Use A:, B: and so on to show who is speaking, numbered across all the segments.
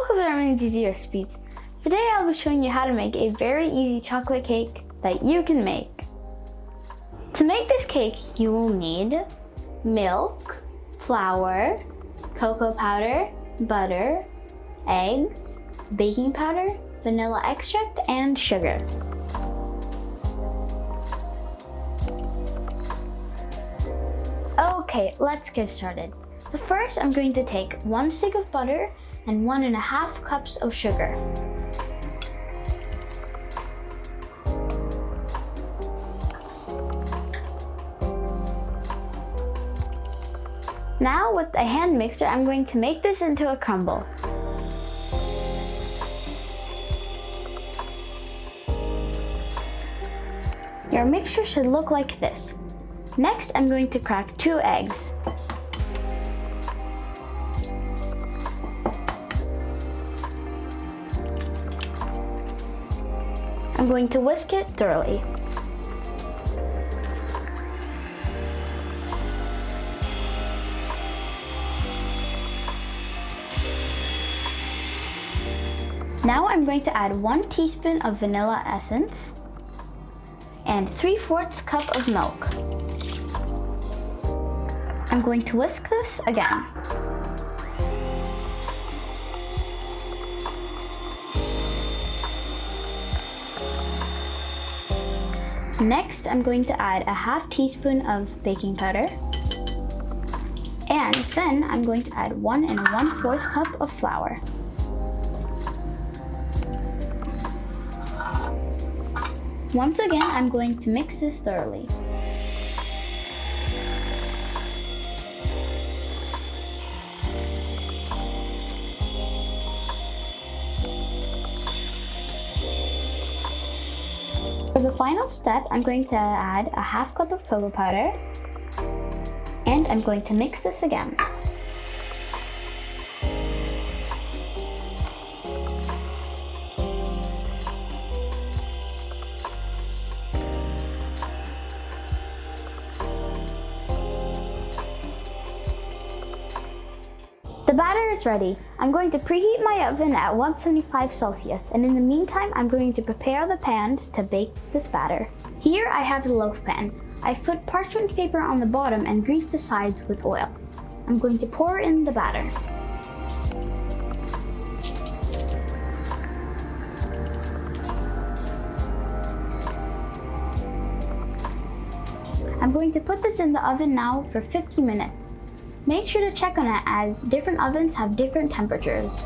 A: welcome to Armin's Easy Recipes. Today I'll be showing you how to make a very easy chocolate cake that you can make. To make this cake, you will need milk, flour, cocoa powder, butter, eggs, baking powder, vanilla extract, and sugar. Okay, let's get started. So first I'm going to take 1 stick of butter and 1.5 cups of sugar. Now with a hand mixer, I'm going to make this into a crumble. Your mixture should look like this. Next, I'm going to crack 2 eggs. I'm going to whisk it thoroughly. Now I'm going to add 1 teaspoon of vanilla essence and 3/4 cup of milk. I'm going to whisk this again. Next, I'm going to add 1/2 teaspoon of baking powder. And then I'm going to add 1 1/4 cup of flour. Once again, I'm going to mix this thoroughly. For the final step, I'm going to add 1/2 cup of cocoa powder, and I'm going to mix this again. The batter is ready. I'm going to preheat my oven at 175 Celsius, and in the meantime, I'm going to prepare the pan to bake this batter. Here I have the loaf pan. I've put parchment paper on the bottom and greased the sides with oil. I'm going to pour in the batter. I'm going to put this in the oven now for 50 minutes. Make sure to check on it as different ovens have different temperatures.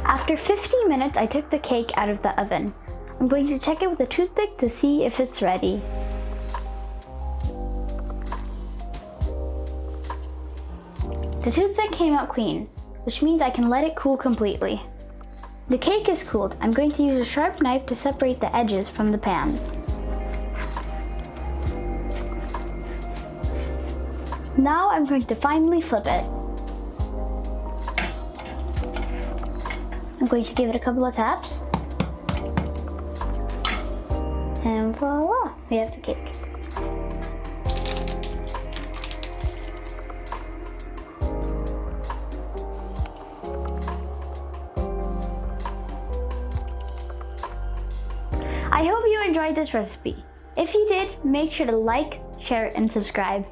A: After 50 minutes, I took the cake out of the oven. I'm going to check it with a toothpick to see if it's ready. The toothpick came out clean, which means I can let it cool completely. The cake is cooled. I'm going to use a sharp knife to separate the edges from the pan. Now I'm going to finally flip it. I'm going to give it a couple of taps. And voila, we have the cake. I hope you enjoyed this recipe. If you did, make sure to like, share, and subscribe.